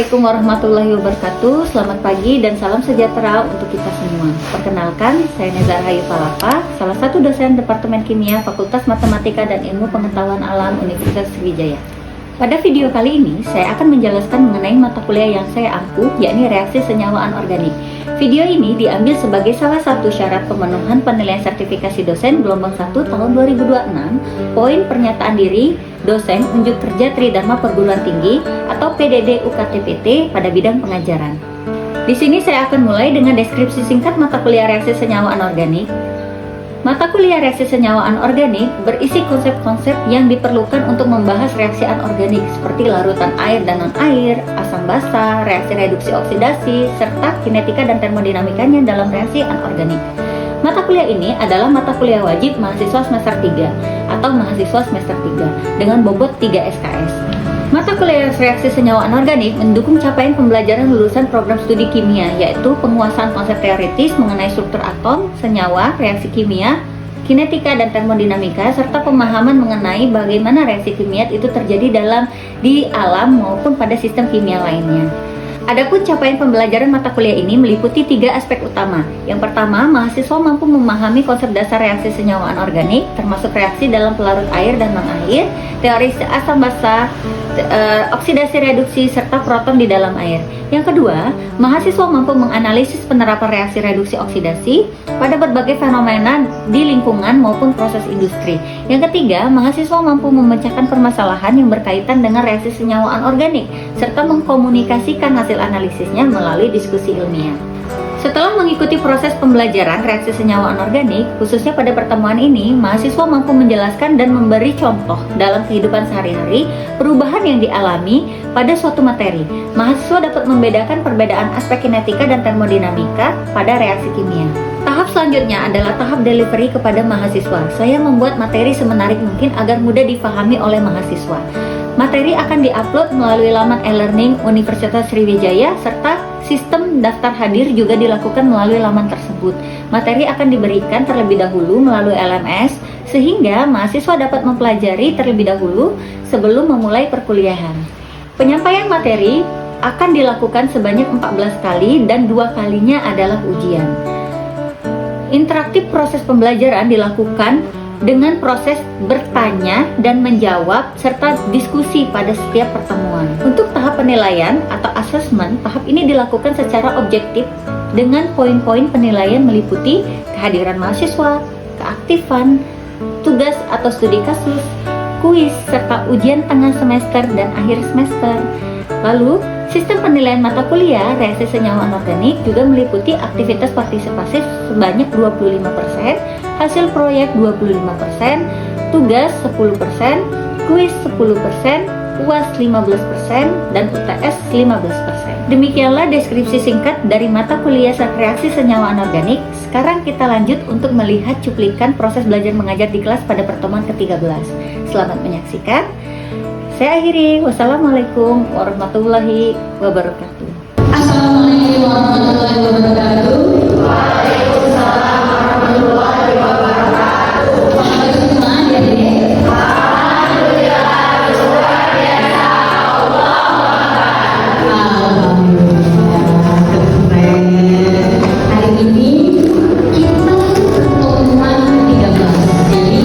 Assalamualaikum warahmatullahi wabarakatuh. Selamat pagi dan salam sejahtera untuk kita semua. Perkenalkan, saya Nezar Hayu Palapa, salah satu dosen Departemen Kimia Fakultas Matematika dan Ilmu Pengetahuan Alam Universitas Sriwijaya. Pada video kali ini, saya akan menjelaskan mengenai mata kuliah yang saya ampu, yakni reaksi senyawa anorganik. Video ini diambil sebagai salah satu syarat pemenuhan penilaian sertifikasi dosen gelombang 1 tahun 2026, poin pernyataan diri dosen unjuk kerja Tridharma Perguruan Tinggi atau PDD UKTPT pada bidang pengajaran. Di sini saya akan mulai dengan deskripsi singkat mata kuliah reaksi senyawa anorganik. Mata kuliah reaksi senyawa anorganik berisi konsep-konsep yang diperlukan untuk membahas reaksi anorganik seperti larutan air dan non-air, asam basa, reaksi reduksi oksidasi, serta kinetika dan termodinamikanya dalam reaksi anorganik. Mata kuliah ini adalah mata kuliah wajib mahasiswa semester 3 atau mahasiswa semester 3 dengan bobot 3 SKS. Mata kuliah reaksi senyawa anorganik mendukung capaian pembelajaran lulusan program studi kimia, yaitu penguasaan konsep teoritis mengenai struktur atom, senyawa, reaksi kimia, kinetika dan termodinamika, serta pemahaman mengenai bagaimana reaksi kimia itu terjadi di alam maupun pada sistem kimia lainnya. Adapun capaian pembelajaran mata kuliah ini meliputi 3 aspek utama. Yang pertama, mahasiswa mampu memahami konsep dasar reaksi senyawa anorganik, termasuk reaksi dalam pelarut air dan non-air, teori asam basa, oksidasi reduksi, serta proton di dalam air. Yang kedua, mahasiswa mampu menganalisis penerapan reaksi reduksi oksidasi pada berbagai fenomena di lingkungan maupun proses industri. Yang ketiga, mahasiswa mampu memecahkan permasalahan yang berkaitan dengan reaksi senyawa anorganik, serta mengkomunikasikan hasil analisisnya melalui diskusi ilmiah. Setelah mengikuti proses pembelajaran reaksi senyawa anorganik, khususnya pada pertemuan ini, mahasiswa mampu menjelaskan dan memberi contoh dalam kehidupan sehari-hari perubahan yang dialami pada suatu materi. Mahasiswa dapat membedakan perbedaan aspek kinetika dan termodinamika pada reaksi kimia. Tahap selanjutnya adalah tahap delivery kepada mahasiswa. Saya membuat materi semenarik mungkin agar mudah difahami oleh mahasiswa. Materi akan diupload melalui laman e-learning Universitas Sriwijaya serta sistem daftar hadir juga dilakukan melalui laman tersebut. Materi akan diberikan terlebih dahulu melalui LMS sehingga mahasiswa dapat mempelajari terlebih dahulu sebelum memulai perkuliahan. Penyampaian materi akan dilakukan sebanyak 14 kali dan 2 kalinya adalah ujian. Interaktif proses pembelajaran dilakukan dengan proses bertanya dan menjawab serta diskusi pada setiap pertemuan. Untuk tahap penilaian atau assessment, tahap ini dilakukan secara objektif dengan poin-poin penilaian meliputi kehadiran mahasiswa, keaktifan, tugas atau studi kasus, kuis, serta ujian tengah semester dan akhir semester. Lalu, sistem penilaian mata kuliah reaksi senyawa anorganik juga meliputi aktivitas partisipatif sebanyak 25%, hasil proyek 25%, tugas 10%, kuis 10%, UAS 15%, dan UTS 15%. Demikianlah deskripsi singkat dari mata kuliah reaksi senyawa anorganik. Sekarang kita lanjut untuk melihat cuplikan proses belajar mengajar di kelas pada pertemuan ke-13. Selamat menyaksikan. Saya akhiri. Wassalamualaikum warahmatullahi wabarakatuh. Assalamualaikum warahmatullahi wabarakatuh. Waalaikumsalam warahmatullahi wabarakatuh. Semua jadi alhamdulillah luar biasa. Alhamdulillah keren. Hari ini kita pertemuan ke-13. Jadi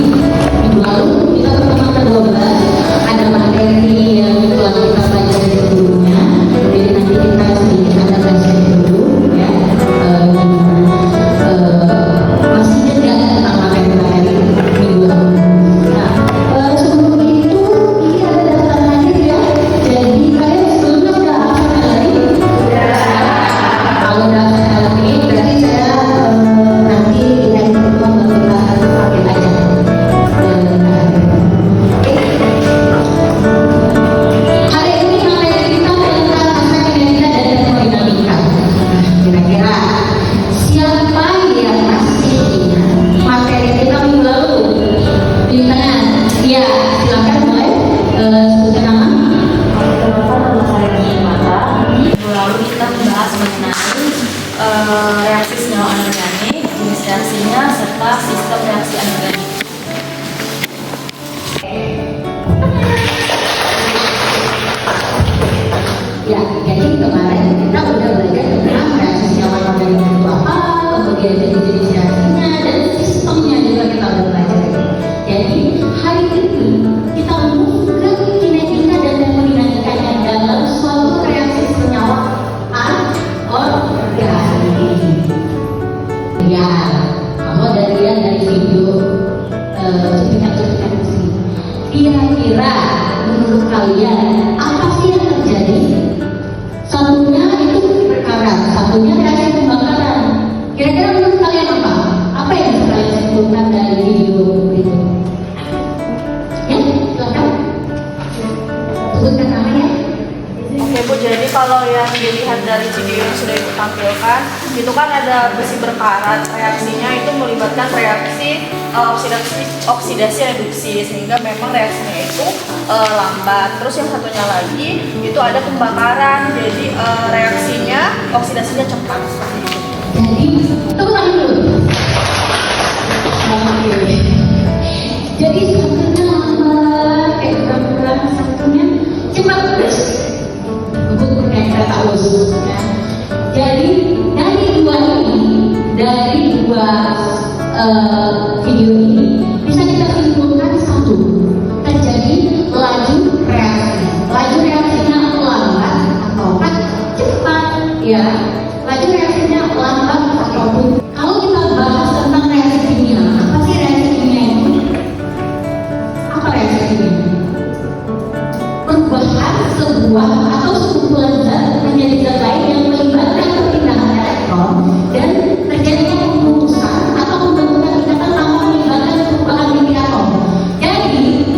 minggu lalu kita pertemuan ke-12. Ada materi yang telah kita pelajari sebelumnya, jadi nanti kita sedikit ada flashback dulu ya, masih ada tentang materi-materi minggu lalu. Nah, sebelum itu ini ada daftar hadir ya, jadi kalian sebelumnya sudah hafal tadi? Kalau udah hafal tadi, berarti saya nanti di hari pertemuan baru kita pakai aja. Hari ini materi kita tentang aspek kinetika dan termodinamika. Kira-kira siapa yang masih ingat materi kita minggu lalu? Di tengah? Ya, silakan mulai. Sebutkan nama. Perkenalkan, nama saya Mata. Minggu lalu kita membahas mengenai reaksi senyawa anorganik, jenis reaksinya, serta sistem reaksi anorganik. Ya, jadi kan, itu kan ada besi berkarat, reaksinya itu melibatkan reaksi oksidasi reduksi, sehingga memang reaksinya itu lambat. Terus yang satunya lagi itu ada pembakaran, jadi reaksinya oksidasinya cepat seperti itu. Jadi tepuk tangan dulu. Oke. Jadi satunya lambat, kurang satunya cepat terus. Untuk kayak kereta bus. Ya. Jadi dari dua video ini bisa kita simpulkan satu, terjadi laju reaksi. Laju reaksinya lambat atau cepat, ya. Laju reaksinya lambat ataupun kalau kita bahas tentang reaksi kimia, apa sih reaksi kimia itu? Apa reaksi kimia? Perubahan sebuah atau sekumpulan zat menjadi zat lain yang melibatkan perpindahan elektron dan terjadinya pemutusan atau pembentukan ikatan tanpa melibatkan perubahan inti atom. Jadi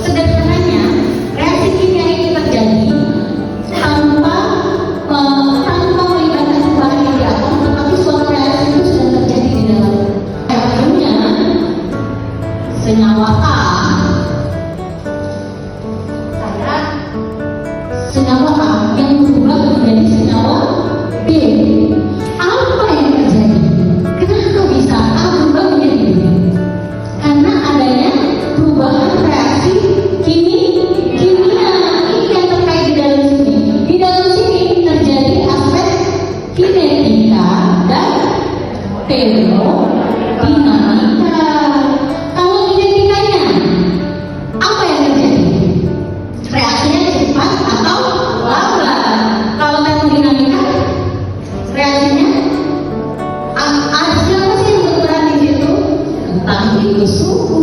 sederhananya reaksi kimia ini terjadi tanpa melibatkan perubahan inti atom, tetapi suatu reaksi itu sudah terjadi di dalam atomnya. Senyawa A, senyawa A yang berubah menjadi senyawa B. Apa yang terjadi? Kenapa bisa A berubah menjadi B? Karena adanya perubahan reaksi kimia. Ini yang terkait di dalam sini. Di dalam sini terjadi aspek kinetika dan termodinamika. Kalau kinetikanya, apa yang terjadi? Reaksinya cepat atau lambat? Kalau termodinamika, reaksinya siapa sih yang berperan di situ? Entah itu suhu,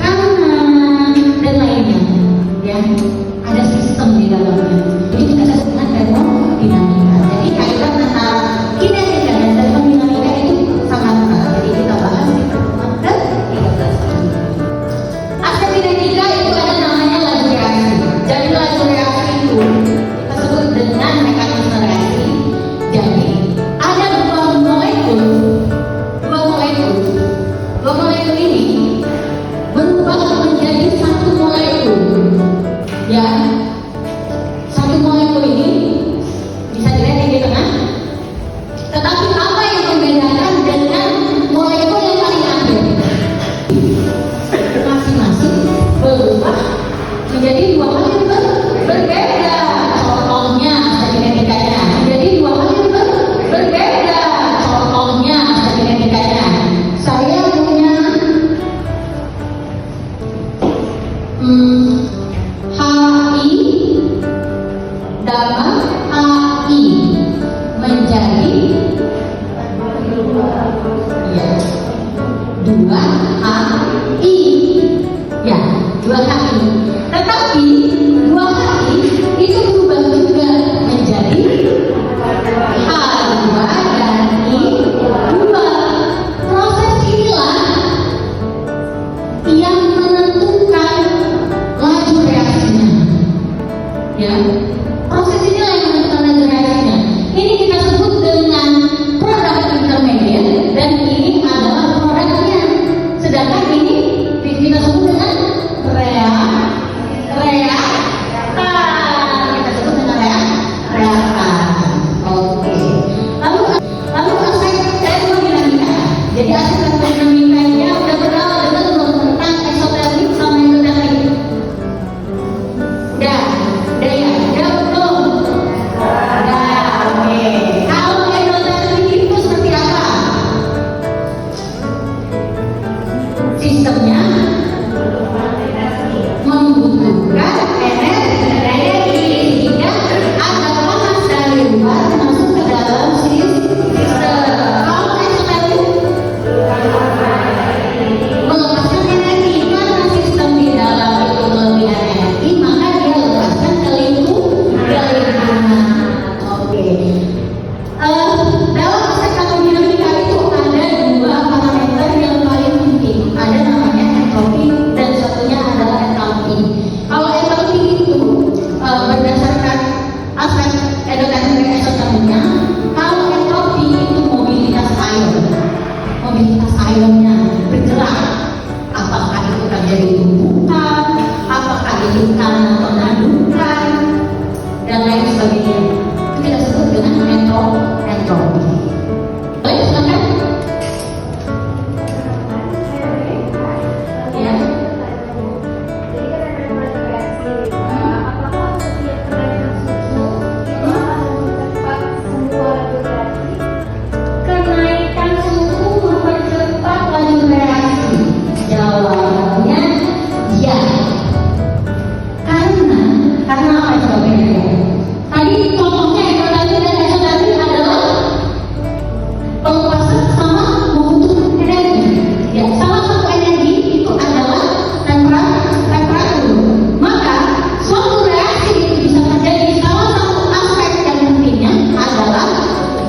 tekanan, dan lainnya. Ya, ada sistem di dalamnya. Jadi kita sebut dengan termodinamika. Jadi kaitan antara kinetika dan termodinamika itu sangat erat. Jadi kita bahas di pertemuan elektron. Boleh silakan. Ya. Kenaikan suhu mempercepat laju reaksi. Jawabannya ya. Karena apa jawabannya? Tadi contohnya ekotasi dan eksotasi adalah penguasa sama membutuhkan energi. Ya, salah satu energi itu adalah temperatur. Maka suatu reaksi itu bisa terjadi. Salah satu aspek yang pentingnya adalah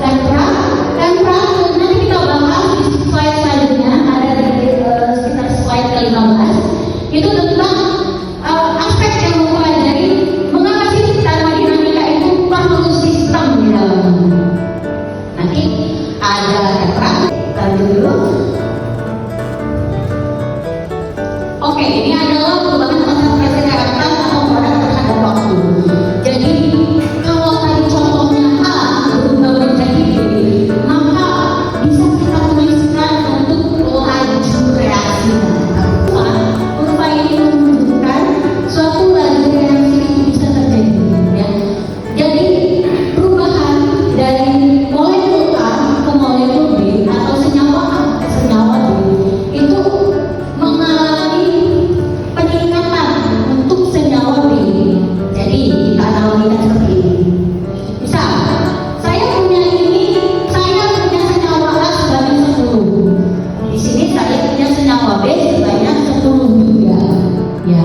temperatur. Nanti kita bahas di slide selanjutnya, ada di sekitar slide ke-15. Itu tentang aspek yang mempelajari mengapa sih termodinamika itu perlu sistem di dalamnya. Nanti ada temperatur. Lanjut dulu. Oke, ini adalah perubahan konsentrasi reaktan atau produk terhadap waktu. Jadi kalau tadi contohnya A berubah menjadi B, maka bisa kita tuliskan untuk laju reaksi. Kurva ini menunjukkan suatu laju reaksi itu bisa terjadi. Ya. Jadi perubahan dari molekul A ke molekul B atau senyawa A ke senyawa B itu mengalami peningkatan untuk senyawa B. Jadi kita analogikan seperti ini. Misal, saya punya senyawa A sebanyak 10. Di sini saya punya senyawa B sebanyak 10 juga. Ya.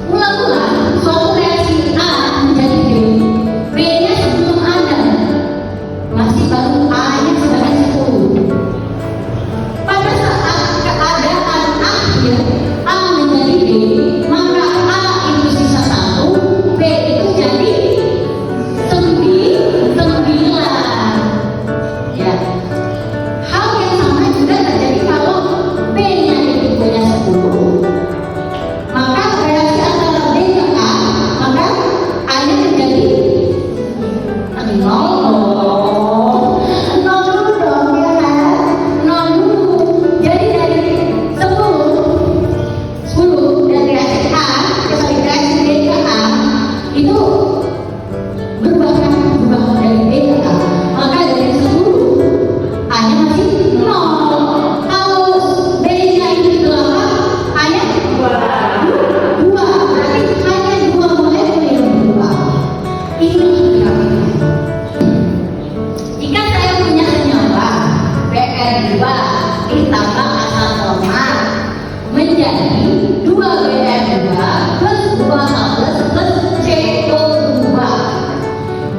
Mula-mula suatu reaksi A menjadi B. B-nya sebelum ada masih baru A-nya sebanyak 10. Pada saat keadaan akhir A menjadi B, maka A itu sisa 1, B itu jadi 9. Ya. Hal yang sama juga terjadi kalau B-nya itu punya 10, maka reaksi antara B ke A, maka A-nya menjadi 0 dulu dong, ya kan? 0 dulu. Jadi dari 10 dari reaksi reaksi B ke A itu berubah dari B ke A. Maka dari 10 A-nya masih 0. Kalau B-nya itu 8, A-nya 2. Berarti hanya 2 molekul yang berubah. Ini grafiknya. Jika saya punya senyawa Br2 ditambah asam format menjadi 2Br2 plus 2H plus CO2.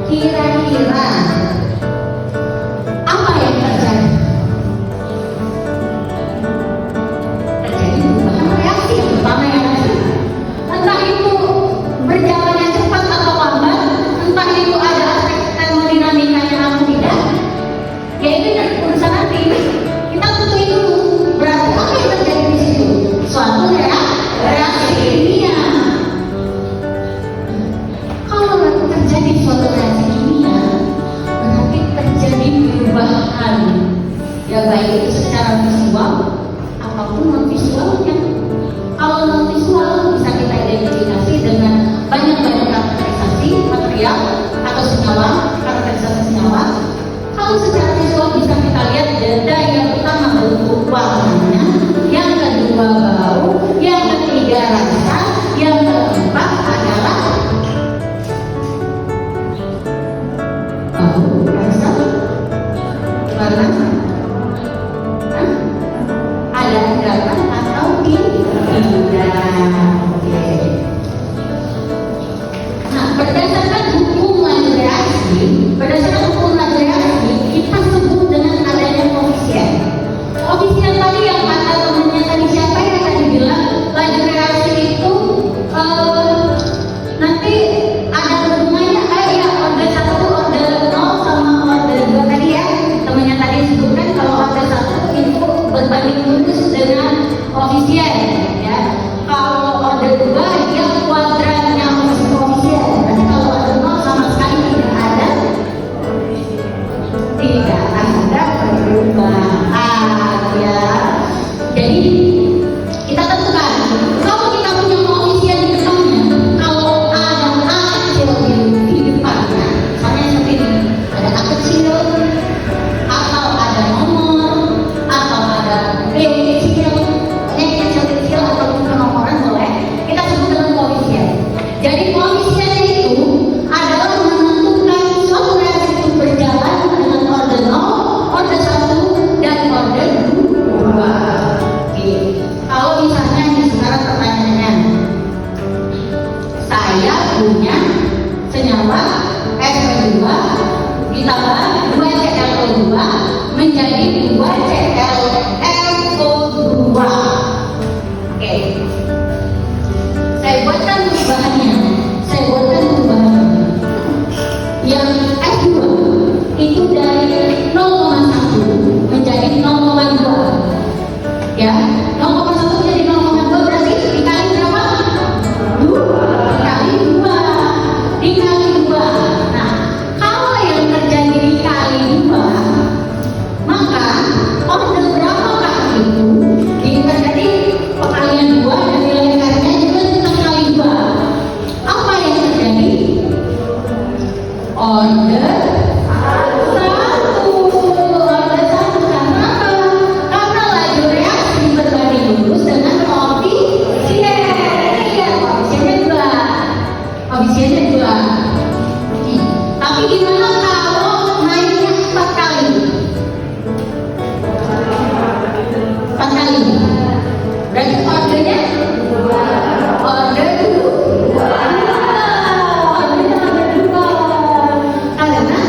Kira-kira apa yang terjadi? Terjadi perubahan reaksi yang pertama yang ada. Entah itu berjalannya cepat atau lambat, entah itu ada aspek termodinamikanya atau tidak, ya itu urusan nanti. Kita tentuin dulu berarti apa yang terjadi di situ. Suatu reaksi kimia. Kalau terjadi suatu reaksi kimia, berarti terjadi perubahan. Ya baik itu secara visual apapun non visualnya. Kalau non visual bisa kita identifikasi dengan banyak karakterisasi material atau senyawa, karakterisasi senyawa. Kalau secara visual bisa kita lihat data yang pertama bentuk warnanya, yang kedua bau, yang ketiga rasa, yang keempat adalah bau, rasa, warna. Ada endapan atau tidak. Oke. Nah, berdasarkan hukum laju reaksi, kita sebut dengan adanya koefisien. Koefisien tadi yang kata temennya tadi siapa yang tadi bilang laju reaksi itu nanti ada hubungannya order 1, order 0 sama order 2 tadi ya, temennya tadi sebut ditambah 2ClO2 menjadi 2ClFO2. Oke. Saya buatkan perubahannya. Yang F2 itu dari 0,1 menjadi 0,2. Ya, 0,1 menjadi 0,2 berarti dikali berapa? 2. Dikali 2. Nah, kalau yang terjadi dikali 2, maka order berapakah itu? Jika terjadi perkalian 2 dan nilai karnya juga kita kali 2. Apa yang terjadi? Order 1. Order 1 karena apa? Karena laju reaksi berbanding lurus dengan koefisien. Iya, koefisiennya 2. Tapi gimana kalau naiknya 4 kali? 4 kali. Berarti ordernya? Order 2. Karena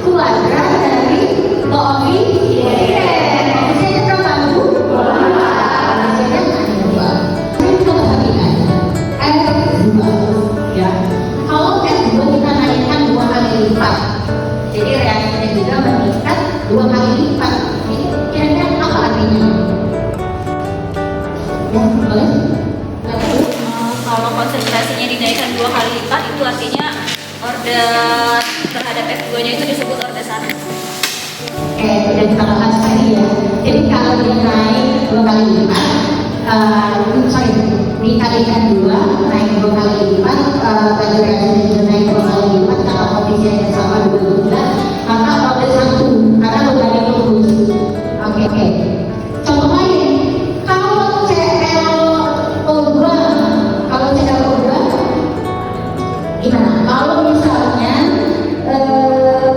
kuadrat dari koefisien. Koefisiennya berapa, Bu? Koefisiennya ada 2. Kita perhatikan F2. Ya. Kalau F2 kita naikkan 2 kali lipat, jadi reaksinya juga meningkat 2 kali lipat. Ini kira-kira apa artinya? Ya, boleh? Kalau konsentrasinya dinaikkan 2 kali lipat, itu artinya order terhadap F2-nya itu disebut order 1. Oke, sudah kita bahas tadi ya. Jadi kalau dia naik 2 kali lipat, dikalikan 2, naik 2 kali lipat, laju reaksinya juga naik 2 kali lipat, karena koefisiennya sama 2, maka order 1, karena berbanding lurus. Oke. Contoh lain, kalau ClO2, gimana? Kalau misalnya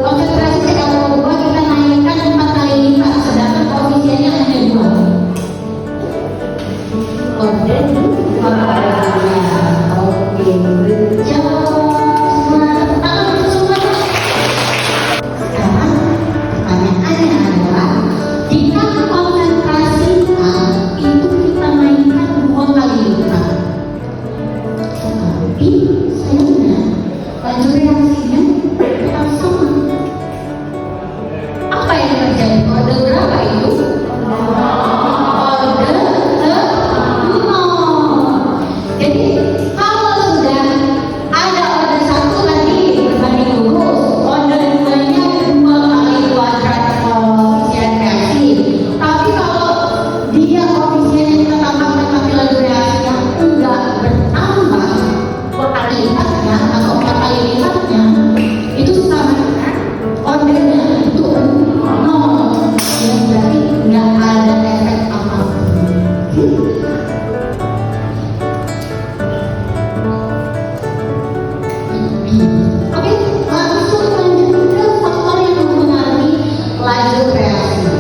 konsentrasi ClO2 kita naikkan 4 kali lipat, sedangkan koefisiennya hanya 2. Order 2. Oke, sekarang pertanyaannya adalah, jika konsentrasi A itu kita naikkan 2 kali lipat, tetapi sayangnya laju reaksinya tetap sama. Apa yang terjadi? Order berapa itu? Order 0. Jadi kalau sudah ada order 1 tadi berbanding lurus, order 2-nya 2 kali kuadrat koefisien reaksi. Tapi kalau dia koefisiennya kita tambahkan tapi laju reaksinya enggak bertambah 2 kali lipatnya atau 4 kali lipatnya, itu sama dengan ordernya itu 0. Ya, berarti nggak ada efek apapun. Oke, langsung lanjut ke faktor yang mempengaruhi laju reaksi.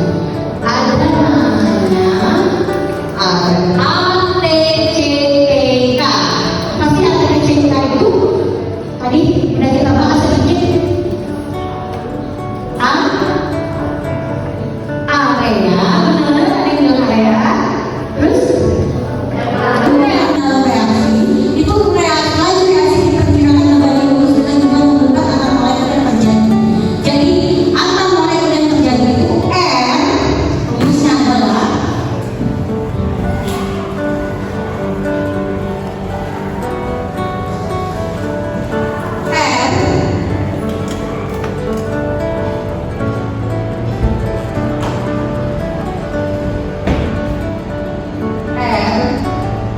Ada namanya ATCK. Pasti ATCK itu tadi udah kita bahas sedikit. Area, benar? Ada yang bilang area. Terus reaksi itu laju reaksi diperkirakan berbanding lurus dengan jumlah membentuk antar molekul yang terjadi. Jadi antar molekul yang terjadi itu R, rumusnya adalah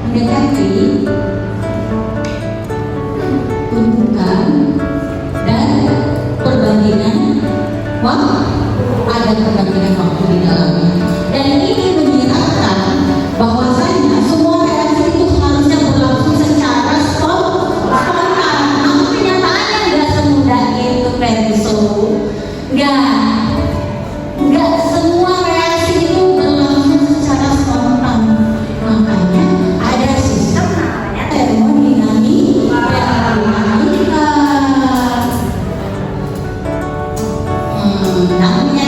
mendekati hubungan dan perbandingan waktu, ada perbandingan waktu di dalamnya, dan ini menyiratkan bahwasanya semua reaksi itu harusnya berlangsung secara spontan. Namun kenyataannya nggak semudah itu, Penso. Nggak semua reaksi itu berlangsung secara spontan. Makanya ada sistem namanya termodinamika. Namanya